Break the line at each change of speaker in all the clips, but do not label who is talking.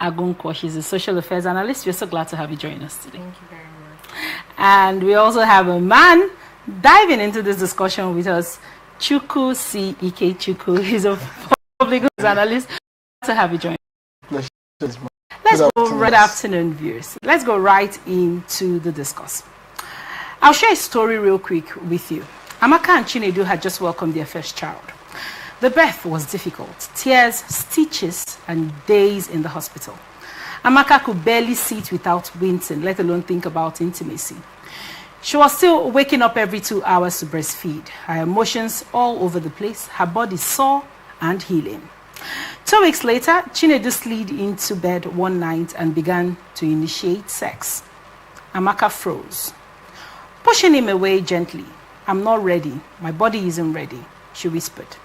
Agunko. She's a social affairs analyst. We're so glad to have you join us today.
Thank you very much.
And we also have a man diving into this discussion with us, Chuku C. Ike Chuku. He's a public analyst. Glad to have you join us. Let's go right afternoon, viewers. Let's go right into the discourse. I'll share a story real quick with you. Amaka and Chinedu had just welcomed their first child. The birth was difficult. Tears, stitches, and days in the hospital. Amaka could barely sit without wincing, let alone think about intimacy. She was still waking up every 2 hours to breastfeed. Her emotions all over the place, her body sore and healing. 2 weeks later, Chinedu slid into bed one night and began to initiate sex. Amaka froze, pushing him away gently. "I'm not ready. My body isn't ready," she whispered.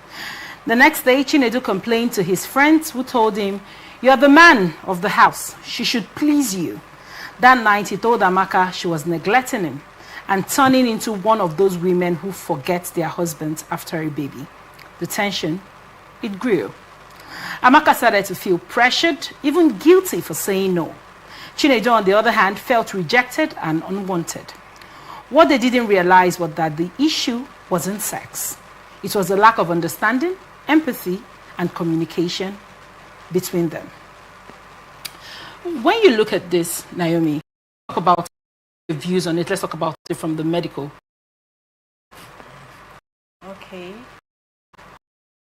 The next day, Chinedu complained to his friends who told him, "You're the man of the house. She should please you." That night, he told Amaka she was neglecting him and turning into one of those women who forget their husbands after a baby. The tension, it grew. Amaka started to feel pressured, even guilty for saying no. Chinedu, on the other hand, felt rejected and unwanted. What they didn't realize was that the issue wasn't sex. It was a lack of understanding, empathy, and communication between them. When you look at this, Naomi, talk about your views on it. Let's talk about it from the medical.
Okay.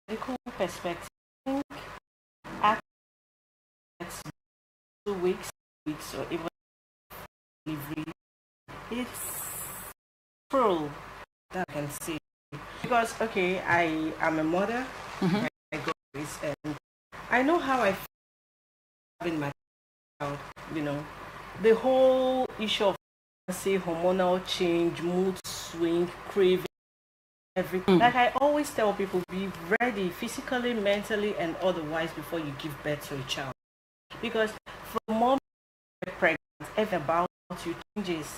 Medical perspective. After 2 weeks or even delivery, it's cruel, that I can say. Because, okay, I am a mother, my God is, and I know how I feel having my child, the whole issue of, say, hormonal change, mood swing, craving, everything. Like I always tell people, be ready physically, mentally, and otherwise before you give birth to a child. Because from mom pregnant, everything about you changes.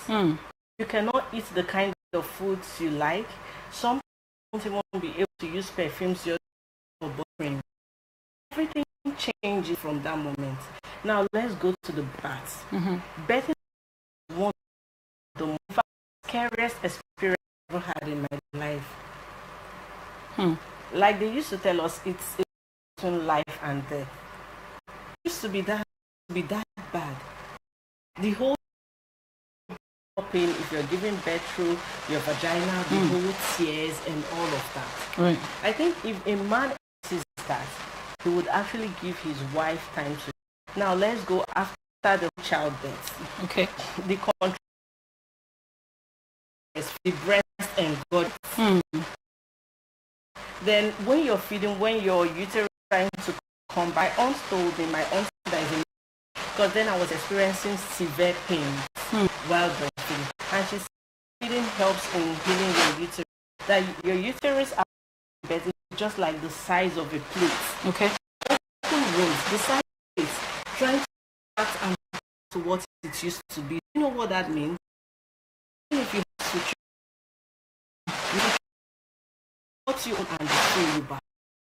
You cannot eat the kind of foods you like. Some people won't be able to use perfumes or buttering. Everything changes from that moment. Now let's go to the bath. Birthing is one of the most scariest experience I've ever had in my life. Like they used to tell us, it's between life and death. It used to be that bad. The whole pain, if you're giving birth through your vagina, the whole tears and all of that.
Right.
I think if a man sees that, he would actually give his wife time to. Now let's go after the childbirth.
Okay.
The contract, the breast and God. Then when you're feeding, when your uterus is trying to come by, my aunt told me, because then I was experiencing severe pain while breastfeeding. And she said feeding helps in healing your uterus. That your uterus is just like the size of a plate.
Okay.
The size is trying to start and to what it used to be. You know what that means? If you have to what you and the you back.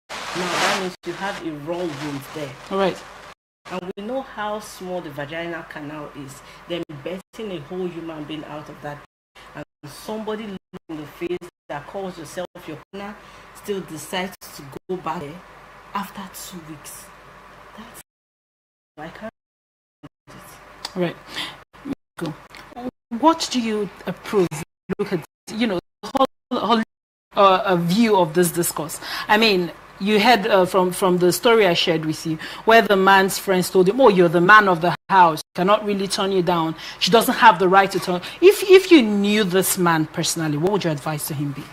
Now that means you have a wrong wound there.
All right.
And we know how small the vaginal canal is. Then birthing a whole human being out of that. And somebody in the face that calls yourself your partner still decides to go back there after 2 weeks. That's I can't do it.
Right. Go. What do you approve? Look at the whole view of this discourse. I mean, you heard from the story I shared with you, where the man's friends told him, "Oh, you're the man of the house. Cannot really turn you down. She doesn't have the right to turn." If you knew this man personally, what would your advice to him be?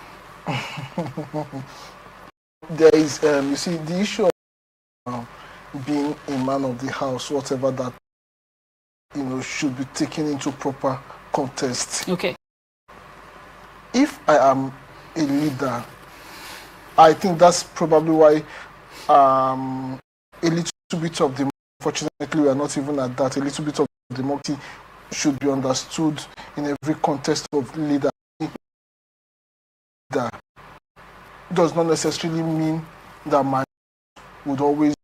There is, you see, the issue of being a man of the house, whatever that, should be taken into proper context.
Okay.
If I am a leader, I think that's probably why a little bit of the, unfortunately we are not even at that, a little bit of democracy should be understood in every context of leader. Does not necessarily mean that man would always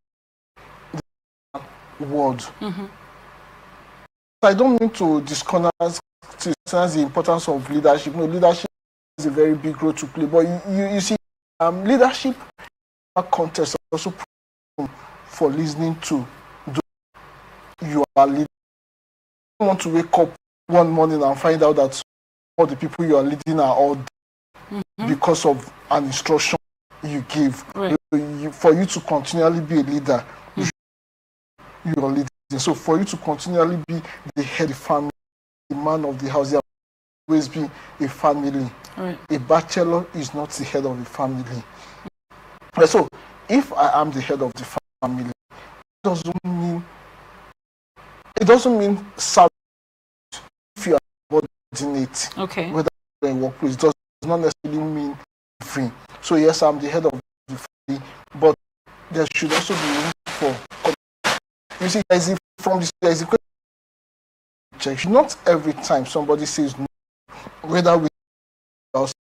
world. I don't mean to disconnect the importance of leadership. No, leadership is a very big role to play. But you see, leadership context also for listening to you are leading. You don't want to wake up one morning and find out that all the people you are leading are all dead because of an instruction you give. Right. For you to continually be a leader, you are leading. So for you to continually be the head of the family, the man of the house, there will always be a family. Right. A bachelor is not the head of the family. So if I am the head of the family, it doesn't mean service if you are subordinate. Okay. Whether you're in workplace, it does not necessarily mean free. So yes, I'm the head of the family, but there should also be room for. You see, there is a rejection. Not every time somebody says no, whether we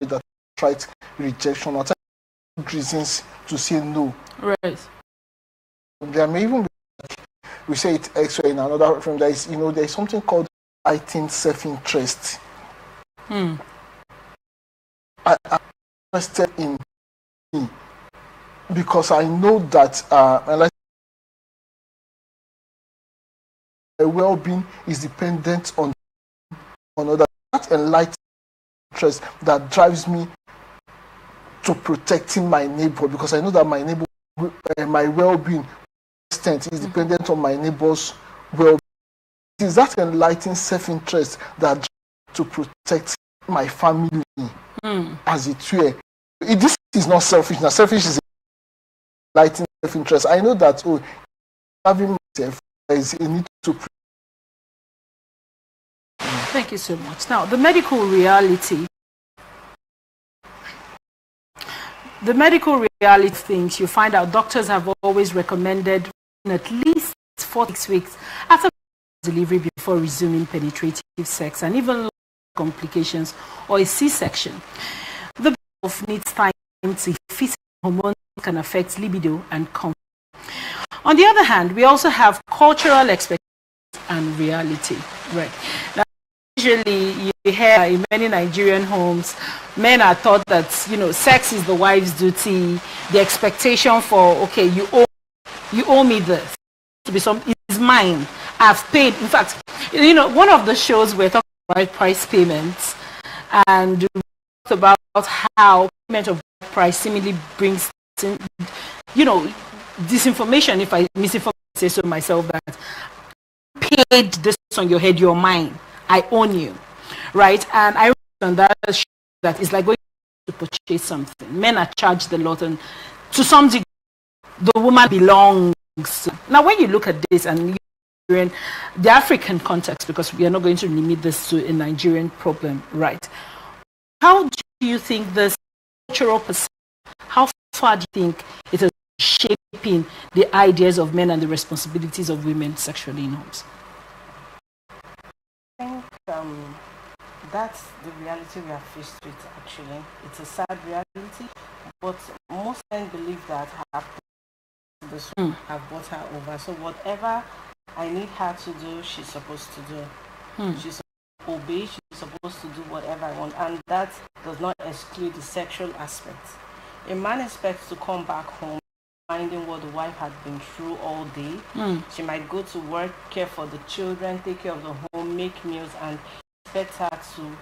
that try rejection or reasons to say no. Right. There may even be, we say it extra in another frame. There is, there is something called heightened self-interest. I'm interested in me because I know that my well-being is dependent on other. That enlightened interest that drives me to protecting my neighbor, because I know that my neighbor, my well-being is dependent on my neighbor's well-being. It is that enlightened self-interest that drives me to protect my family, as it were. This is not selfish. Now, selfish is enlightened self-interest. I know that having myself, there is a need to.
Thank you so much. Now, the medical reality. The medical reality things, you find out doctors have always recommended at least 4 to 6 weeks after delivery before resuming penetrative sex, and even complications or a C-section. The birth needs time to fit. Hormones can affect libido and comfort. On the other hand, we also have cultural expectations and reality. Right. Now, usually you hear in many Nigerian homes, men are taught that, sex is the wife's duty. The expectation for, okay, you owe me this. To be it's mine. I've paid. In fact, one of the shows we're talking about price payments, and we talked about how payment of price seemingly brings, disinformation. If I misinform, say so myself, that paid this on your head, you're mine. I own you, right? And I understand that it's like going to purchase something. Men are charged a lot, and to some degree, the woman belongs. Now, when you look at this and in the African context, because we are not going to limit this to a Nigerian problem, right? How do you think this cultural perception, how far do you think it is shaping the ideas of men and the responsibilities of women sexually in homes?
I think that's the reality we are faced with, actually. It's a sad reality, but most men believe that this have brought her over. So whatever I need her to do, she's supposed to do. She's supposed to obey, she's supposed to do whatever I want. And that does not exclude the sexual aspect. A man expects to come back home finding what the wife had been through all day. She might go to work, care for the children, take care of the home, make meals, and expect her to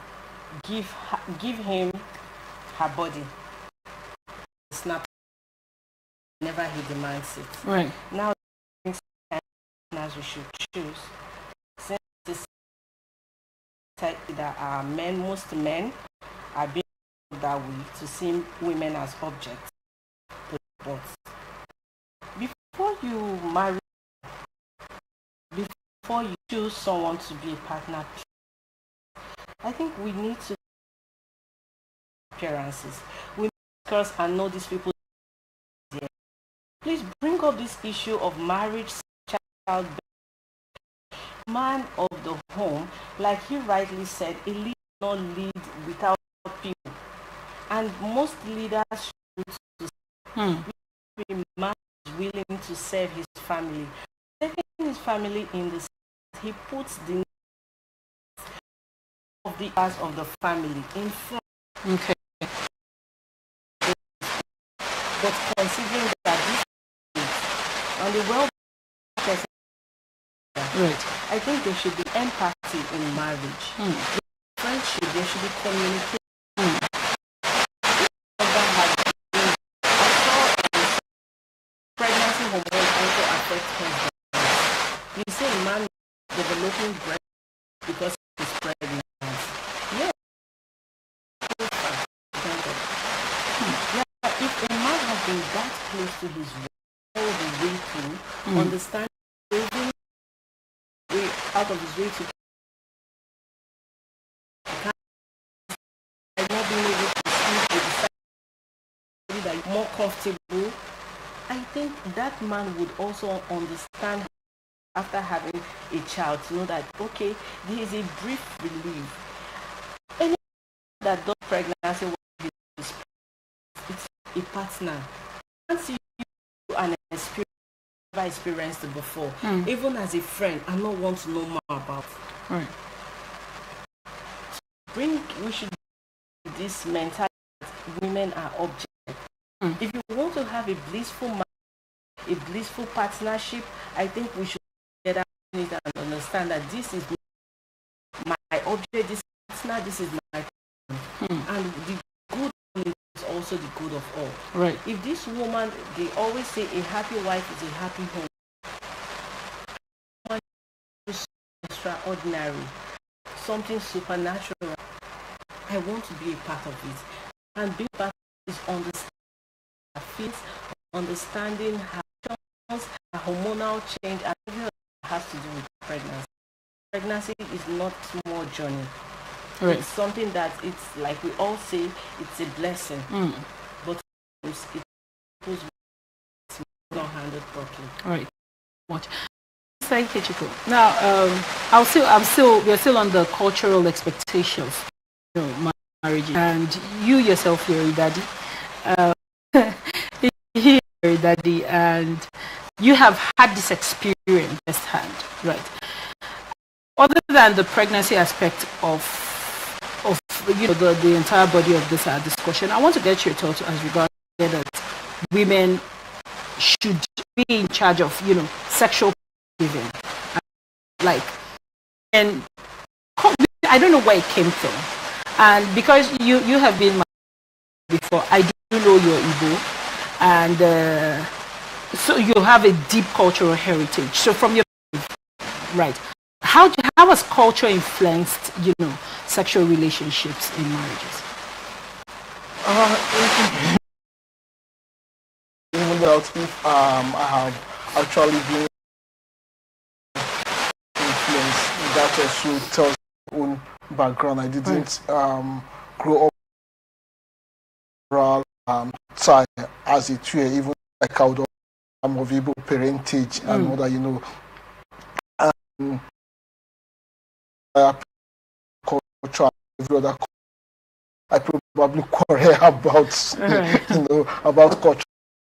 give him her body. Snap whenever he demands it. Right. Now, as we should choose, since this that most men are being that way to see women as objects. But before you marry, before you choose someone to be a partner, I think we need to appearances. We discuss and know these people. Please bring up this issue of marriage, child, man of the home. Like he rightly said, a leader not lead without people, and most leaders should be man willing to serve his family. Second is his family in the sense he puts the of the as of the family in front.
Okay.
But considering that this is on the well person,
Right.
I think there should be empathy in marriage. Friendship, there should be communication. Pregnancy hormones also affect husband. You say a man developing breast because he's pregnant. Yeah. Yeah, if a man has been that close to his wife all the way through, understand saving way out of his way to not being able to sleep with the that is more comfortable, I think that man would also understand after having a child to know that okay, there is a brief relief. Anyone that does pregnancy is it's a partner. Once you an experience never experienced it before, even as a friend, I don't want to know more about.
Right.
We should this mentality that women are objects. If you want to have a blissful marriage, a blissful partnership, I think we should get out and understand that this is my object, this partner, this is my and the good is also the good of all.
Right.
If this woman, they always say a happy wife is a happy home. Is extraordinary, something supernatural. I want to be a part of it, and being part of it is understanding her feelings, understanding her emotions, her hormonal change, and everything that has to do with pregnancy. Pregnancy is not a small journey.
Right.
It's something that it's like we all say it's a blessing, but it goes not handled properly.
Right. What? Thank you, Chico. Now, we're still on the cultural expectations, marriage, and you yourself, you're a daddy. You're a daddy, and you have had this experience firsthand, right? Other than the pregnancy aspect of the entire body of this discussion, I want to get your thoughts as regards that women should be in charge of sexual giving, like, and I don't know where it came from, and because you have been before, I do know you're Igbo, and so you have a deep cultural heritage. So from your right, how has culture influenced sexual relationships in marriages?
Even without if I have actually been influenced, that also tells my own background. I didn't grow up side as it were, even like I would I'm of Igbo parentage and all that, culture, every other culture, I probably quarrel about about culture.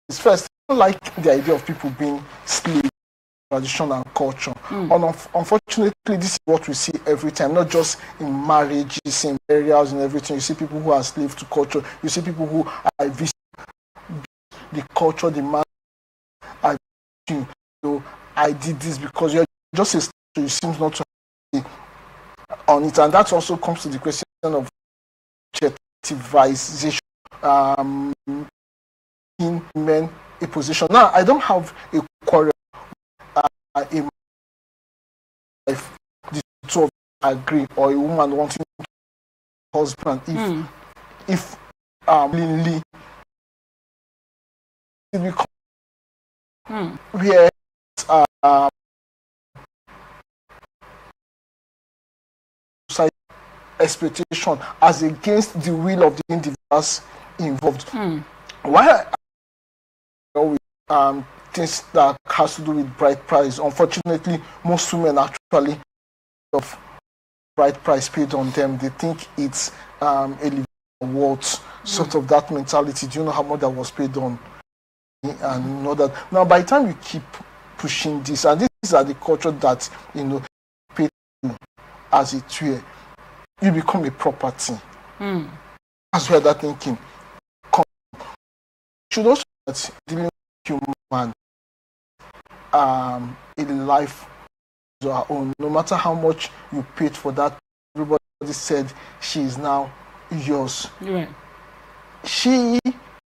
It's first, I don't like the idea of people being slaves, tradition and culture. Unfortunately, this is what we see every time, not just in marriages, in burials and everything. You see people who are slaves to culture. You see people who are the culture, the man. I did this because you're just a slave, so you seem not to be on it. And that also comes to the question of objectivization in men a position. Now, I don't have a quarrel if the two of them agree, or a woman wanting a husband, if willingly where society expectation as against the will of the individuals involved. Why with things that has to do with bride price? Unfortunately, most women actually of bride price paid on them. They think it's a living worth, sort of that mentality. Do you know how much that was paid on? And know that now by the time you keep pushing this, and this these are the culture that, pay you as it were. You become a property. That's where that thinking comes. You should also start dealing with human in life of our own. No matter how much you paid for that, everybody said she is now yours.
Right.
She,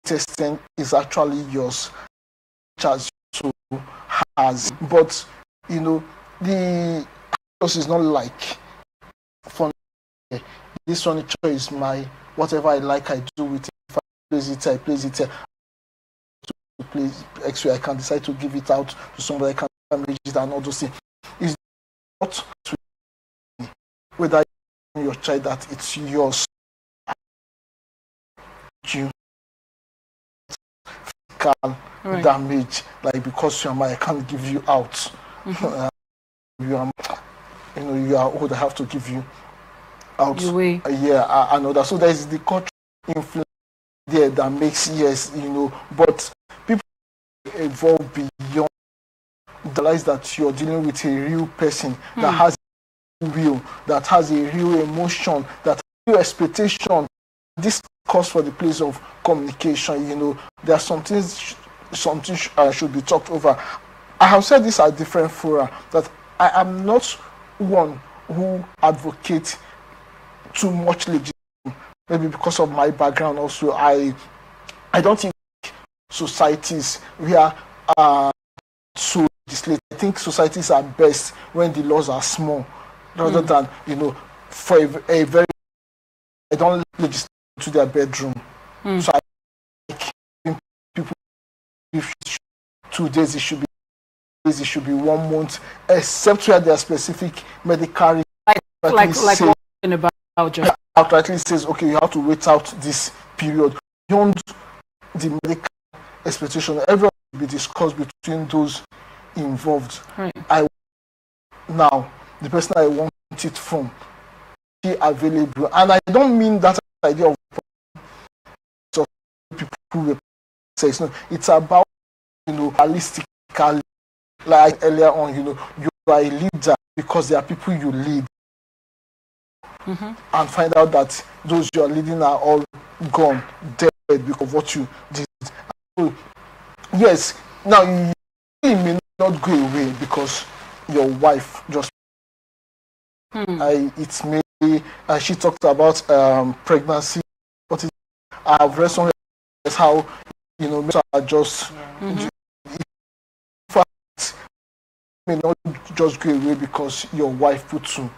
testing, is actually yours, as you has. But the house is not like for this furniture is my whatever I like I do with it. If I place it here. To place X-ray, I can decide to give it out to somebody. I can manage it and all those things. It's not whether your child that it's yours. You physical damage, like because you are mine, I can't give you out. You are, you are old. I have to give you out. I know that. So there is the cultural influence there that makes but people evolve beyond realize that you're dealing with a real person that has a will, that has a real emotion, that has a real expectation. This calls for the place of communication. There are something should be talked over. I have said this at different fora that I am not one who advocates too much legislation. Maybe because of my background also, I don't think societies where so legislated. I think societies are best when the laws are small, rather than for a very. I don't legislate to their bedroom, so I think people. If 2 days, it should be 1 month, except where there are specific medical. Outrightly says, okay, you have to wait out this period. Beyond the medical expectation, everyone will be discussed between those involved. Right. Now, the person I want it from, be available, and I don't mean that idea of people who say no. It's about realistically, like earlier on, you are a leader because there are people you lead. And find out that those you are leading are all gone, dead because of what you did. So, yes, now you really may not go away because your wife just. It's maybe she talked about pregnancy. I've read somewhere how are just. In fact, may not just go away because your wife put to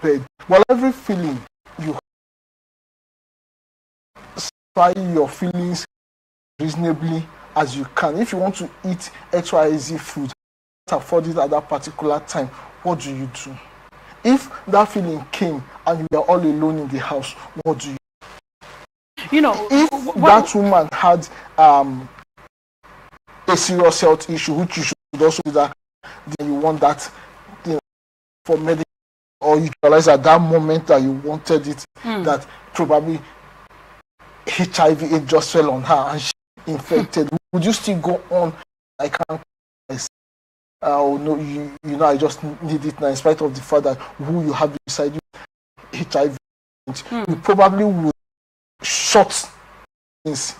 bed. Well, every feeling you satisfy your feelings reasonably as you can. If you want to eat XYZ food, afford it at that particular time, what do you do? If that feeling came and you are all alone in the house, what do you do? If that woman had a serious health issue, which you should also do that, then you want that for medical. Or you realize at that moment that you wanted it, that probably HIV it just fell on her and she infected. Would you still go on? I can't. No, I just need it now. In spite of the fact that who you have beside you, HIV, you probably would shut things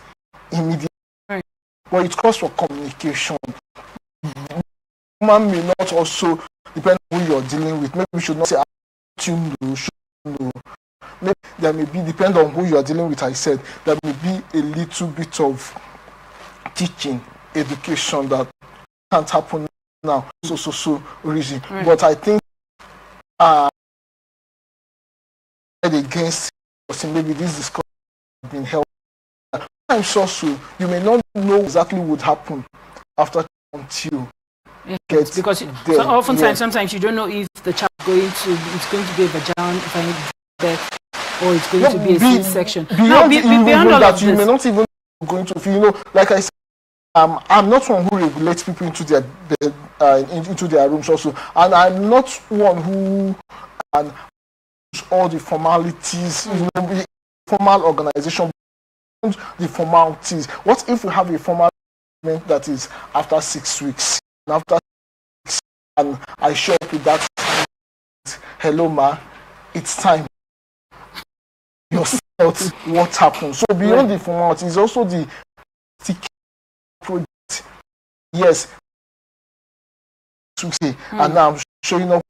immediately. Right. But it calls for communication. Woman may not also depend on who you're dealing with. Maybe we should not say. Maybe there may be, depend on who you are dealing with. I said there may be a little bit of teaching, education that can't happen now. So reason. Right. But I think against maybe this discussion has been held. Sometimes also you may not know exactly what would happen after until.
Yes, because oftentimes, sometimes you don't know if the child it's going to be a vaginal birth or it's going to be a C-section. Beyond all
that,
of
you may not even going to. Like I said, I'm not one who regulates people into their into their rooms also, and I'm not one who all the formalities. Formal organization, the formalities. What if we have a formal that is after 6 weeks? After and I show up with that. Hello, ma, it's time. Yourself, what happened? So beyond the formality is also the project. Yes, to say, and now I'm showing up.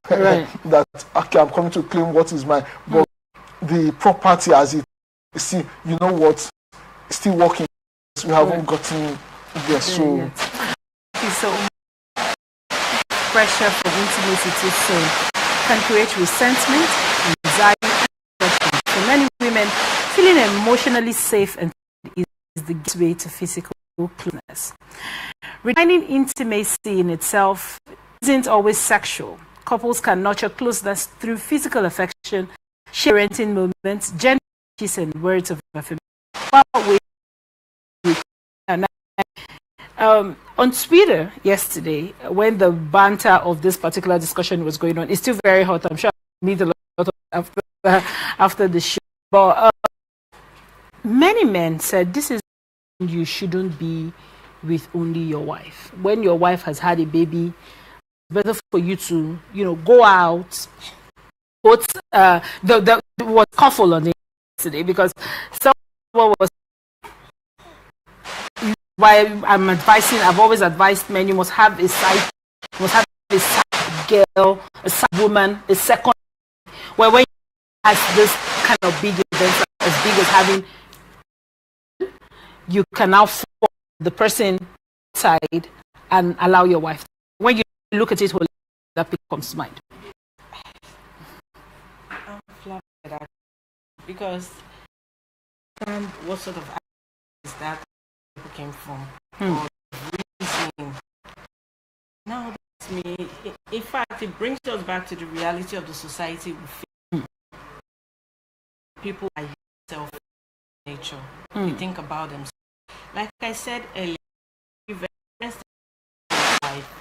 That okay, I'm coming to claim what is mine, but the property as it. See, you know what? Still working. We haven't gotten there. So,
pressure for intimacy too soon can create resentment, anxiety, and depression. For many women, feeling emotionally safe and is the gateway to physical closeness. Redefining intimacy in itself isn't always sexual. Couples can nurture closeness through physical affection, sharing moments, gentle kisses, and words of affirmation. On Twitter yesterday, when the banter of this particular discussion was going on, it's still very hot. I'm sure I need a lot of after the show. But many men said this is you shouldn't be with only your wife. When your wife has had a baby, it's better for you to, go out. But the was awful on it yesterday because someone was. Why I've always advised men, you must have a side girl, a side woman, a second. Well, when you have this kind of big events, as big as having, you can now form the person side and allow your wife. When you look at it, that becomes to mind.
I'm flabbergasted because what sort of is that? Came from or reason. Now that's me. In fact, it brings us back to the reality of the society we feel. People are self nature. They think about themselves. Like I said earlier, if you life,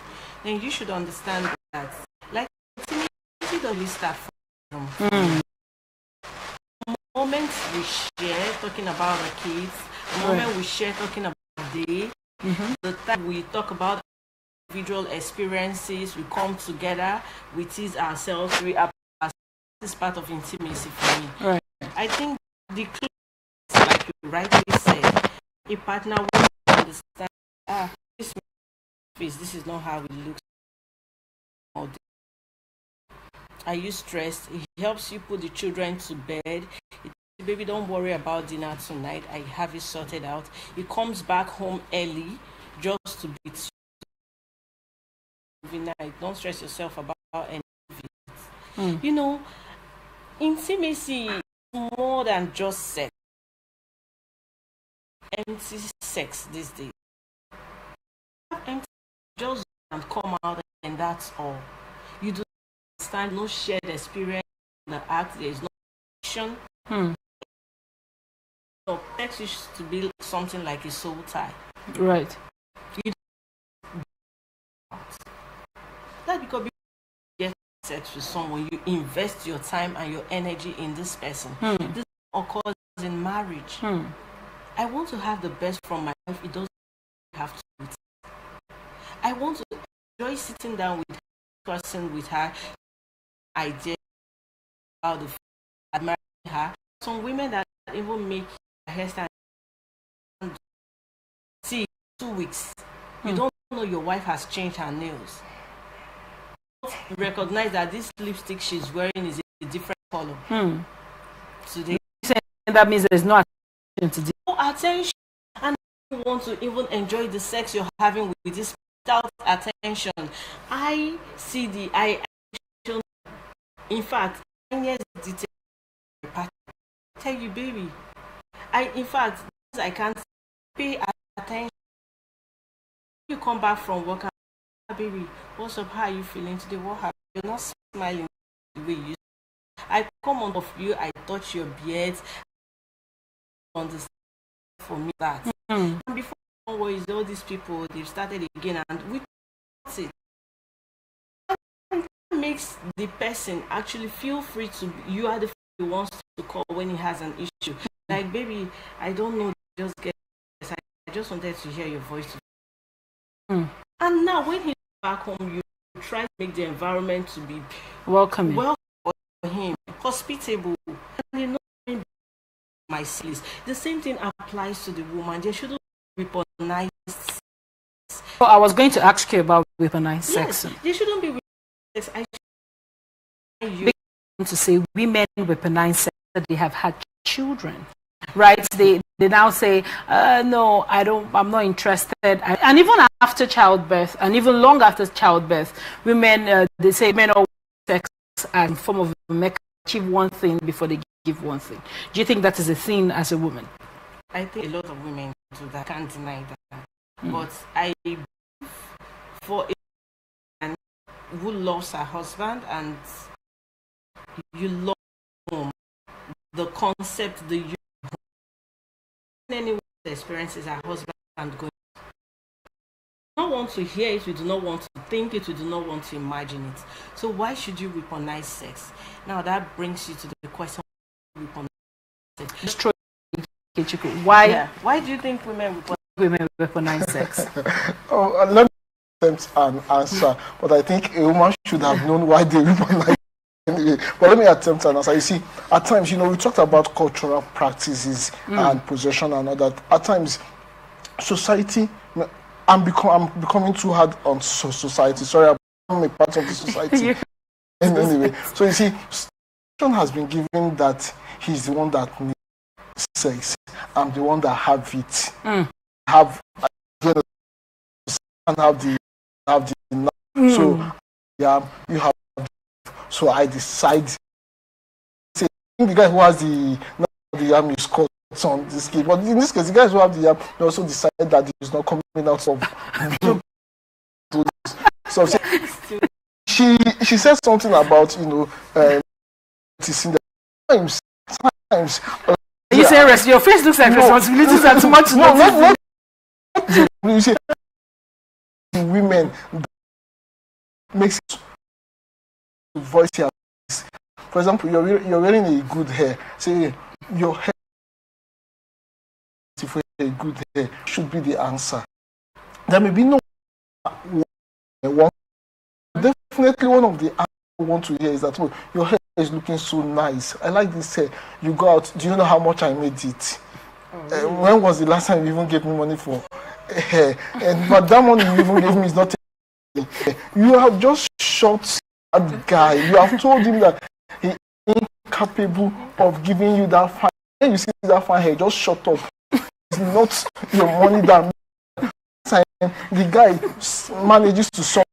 then you should understand that like it doesn't start from the moment we share talking about our kids, the moment we share talking about the day, the time we talk about individual experiences, we come together, we tease ourselves, we are this part of intimacy for me.
Right.
I think the close, like you rightly said, a partner will understand this is not how it looks. Are you stressed? It helps you put the children to bed. Baby, don't worry about dinner tonight. I have it sorted out. He comes back home early just to be night. Don't stress yourself about any visits. Intimacy is more than just sex. Empty sex these days. Empty just and come out and that's all. You do understand no shared experience in the act. There is no action. So sex used to be something like a soul tie.
Right.
That's because you get sex with someone, you invest your time and your energy in this person. This occurs in marriage. I want to have the best from my life. It doesn't have to do it. I want to enjoy sitting down with the person, with her idea about the admiring her. Some women that even make a hairstyle. See, 2 weeks. You don't know your wife has changed her nails. You recognize that this lipstick she's wearing is a different color. So
that means there's no attention to
no attention, and you want to even enjoy the sex you're having with this without attention. I see the attention. In fact, 10 years detail. Tell you, baby. I can't pay attention. You come back from work, baby. What's up? How are you feeling today? What happened? You're not smiling the way you used to. I come on of you. I touch your beard. Understand for me that. And before always all these people they've started again, and we it. And that makes the person actually feel free to. You are the person he wants to call when he has an issue. Like, baby, I don't know. Just get. I just wanted to hear your voice. And now when he's back home, you try to make the environment to be
welcoming
for him, hospitable, and you know, my sis. The same thing applies to the woman. They shouldn't be weaponized.
So I was going to ask you about weaponized sex.
Yes, they shouldn't be weaponized. I
want to say women weaponize sex that they have had children, right? They now say, no, I'm not interested. And even after childbirth, and even long after childbirth, women, they say men all sex as a form of make achieve one thing before they give one thing. Do you think that is a thing as a woman?
I think a lot of women do that. I can't deny that. But I, for a man who loves her husband and you love home, the concept, the anyone experiences her husband and going, we do not want to hear it, we do not want to think it, we do not want to imagine it. So why should you weaponize sex? Now that brings you to the question of weaponize sex. Why do you think women weaponize sex?
Let me attempt an answer, but I think a woman should have known why they weaponize. Anyway, but let me attempt an answer. You see, at times, we talked about cultural practices and possession and all that. At times, society, I'm becoming too hard on society. Sorry, I'm a part of the society. Anyway, so you see, John has been given that he's the one that needs sex. I'm the one that have it. Have the. So yeah, you have. So I decide. Say, the guy who has the arm is caught on this case, but in this case, the guys who have the arm, they also decided that he is not coming out of. So she said something about times.
You say rest. Your face looks like responsibilities are too much.
Not you say women makes it to voice your voice. For example, you're wearing a good hair. Say your hair, if a good hair should be the answer. There may be no one. Definitely one of the answers I want to hear is that your hair is looking so nice. I like this hair. You go out. Do you know how much I made it? Really? When was the last time you even gave me money for hair? But that money you even gave me is not. You have just shot that guy. You have told him that he is incapable of giving you that fine. When you see that fine hair, just shut up. It's not your money that the guy manages to solve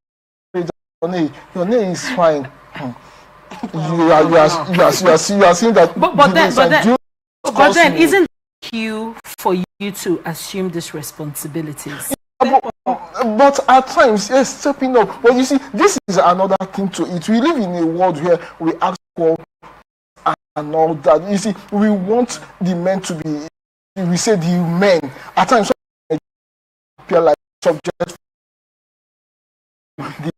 your name is fine. You are seeing that.
But then isn't it cue for you to assume these responsibilities?
But at times, yes, stepping up. But you see, this is another thing to it. We live in a world where we ask for and all that. You see, we want the men to be. We say the men at times appear like subject.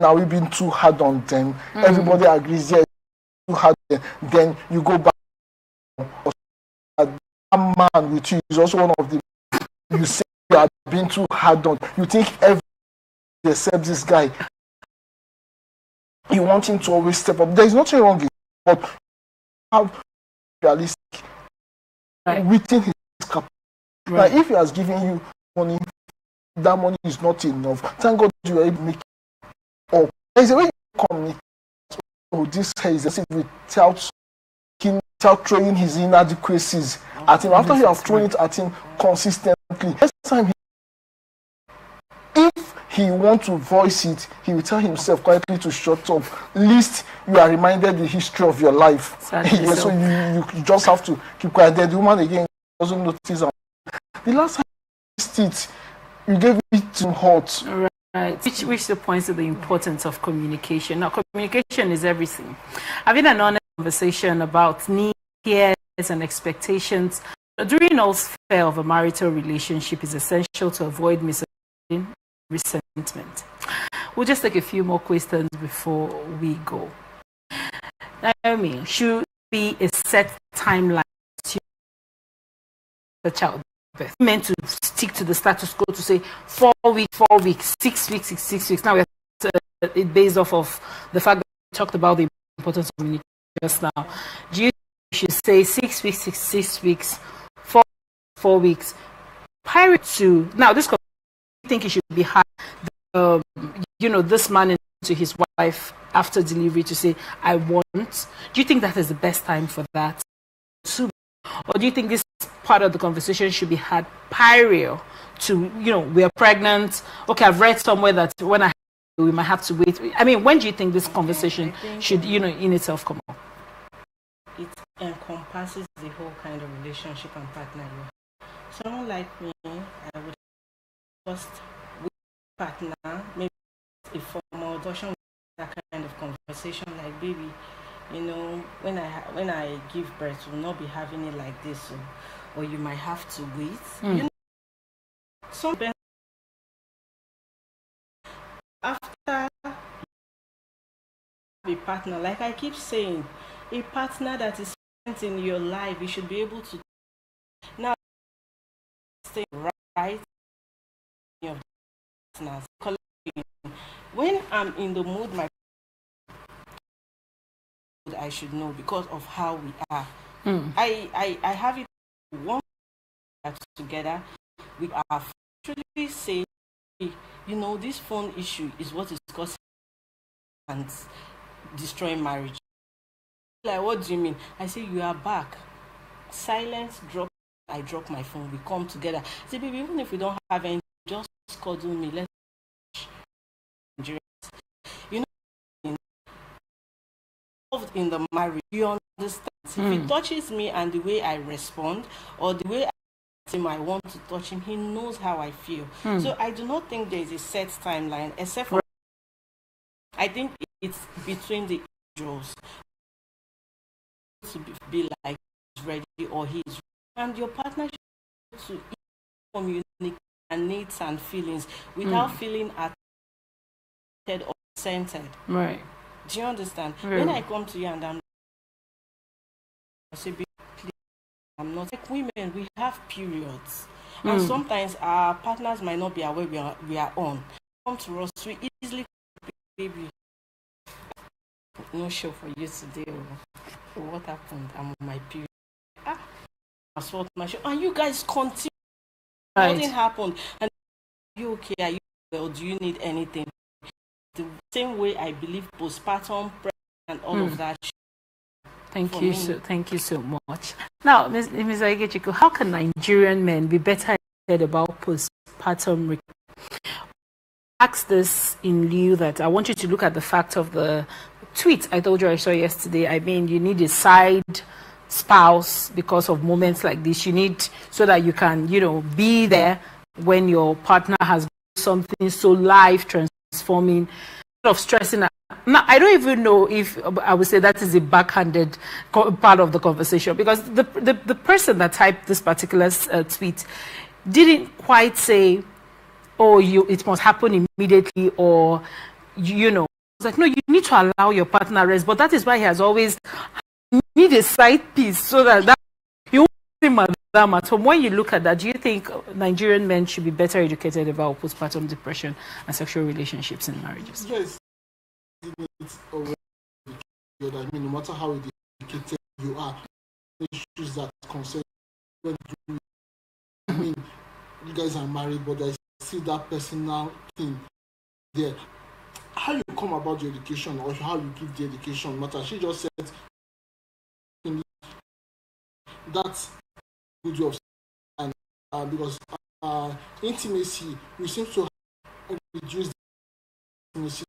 Now we've been too hard on them. Everybody agrees, yes, too hard. Then you go back. That man with you is also one of the. You say you are being too hard on. You think everybody accepts this guy. You want him to always step up. There is nothing wrong with it, but have realistic within his capacity. Right. Like if he has given you money, that money is not enough. Thank God you are able to make it up. There is a way you communicate. Oh, this hair is without throwing his inadequacies at him. After you have thrown it at him consistently, next time if he wants to voice it, he will tell himself quietly to shut up. At least you are reminded the history of your life. Exactly. So you just have to keep quiet. The woman again doesn't notice. The last time you used it, you gave it to hot.
Right. Which points to the importance of communication. Now, communication is everything. Having an honest conversation about needs, fears, and expectations during all sphere of a marital relationship is essential to avoid misunderstanding, resentment. We'll just take a few more questions before we go. Naomi, should be a set timeline to the child birth? Meant to stick to the status quo to say 4 weeks, 6 weeks. Now we're it based off of the fact that we talked about the importance of communication just now. Do you think we should say 6 weeks, 6 weeks, 4 weeks, prior to now? This I think it should be hard. This man to his wife after delivery to say, I want. Do you think that is the best time for that? Or do you think this part of the conversation should be had prior to, we are pregnant? Okay, I've read somewhere that when we might have to wait. I mean, when do you think this conversation should, in itself come up?
It encompasses the whole kind of relationship and partner you have. Someone like me, I would first with partner, maybe a formal adoption, that kind of conversation, like, baby, when I give birth, we'll not be having it like this, or you might have to wait. Some after a partner, like I keep saying, a partner that is present in your life, you should be able to now stay right of partners. When I'm in the mood, I should know because of how we are. I have it one together. We are actually saying, this phone issue is what is causing and destroying marriage. Like, what do you mean? I say, you are back. Silence, drop. I drop my phone. We come together. I say, baby, even if we don't have any, just cuddle me. Let's in the marriage, you understand. If he touches me and the way I respond, or the way I want to touch him, he knows how I feel. So I do not think there is a set timeline, except for I think it's between the individuals to be like he's ready or he's ready. And your partner should to communicate and needs and feelings without feeling attacked or centered.
Right.
Do you understand? When I come to you and I say, please, I'm not like women, we have periods. And sometimes our partners might not be aware we are on. Come to us, we easily, baby, no show for you today. What happened? I'm on my period. I saw my show. And you guys continue. Right. Nothing happened. And are you okay? Are you well? Do you need anything? The same way I believe postpartum and all of that.
Thank you so much. Now, Ms. Igechukwu, how can Nigerian men be better educated about postpartum? Ask this in lieu that I want you to look at the fact of the tweet I told you I saw yesterday. I mean, you need a side spouse because of moments like this. You need so that you can, be there when your partner has something so life transforming, of stressing. Now, I don't even know if I would say that is a backhanded part of the conversation, because the person that typed this particular tweet didn't quite say, oh, it must happen immediately, or it's like, no, you need to allow your partner rest. But that is why he has always need a side piece so that you won't see madam at home. When you look at that, do you think Nigerian men should be better educated about postpartum depression and sexual relationships in marriages?
Yes, it's already. I mean, no matter how educated you are, issues that concern you. I mean, you guys are married, but there's still that personal thing there. How you come about your education or how you give the education matter. She just said that's good job, and because intimacy, we seem to reduce intimacy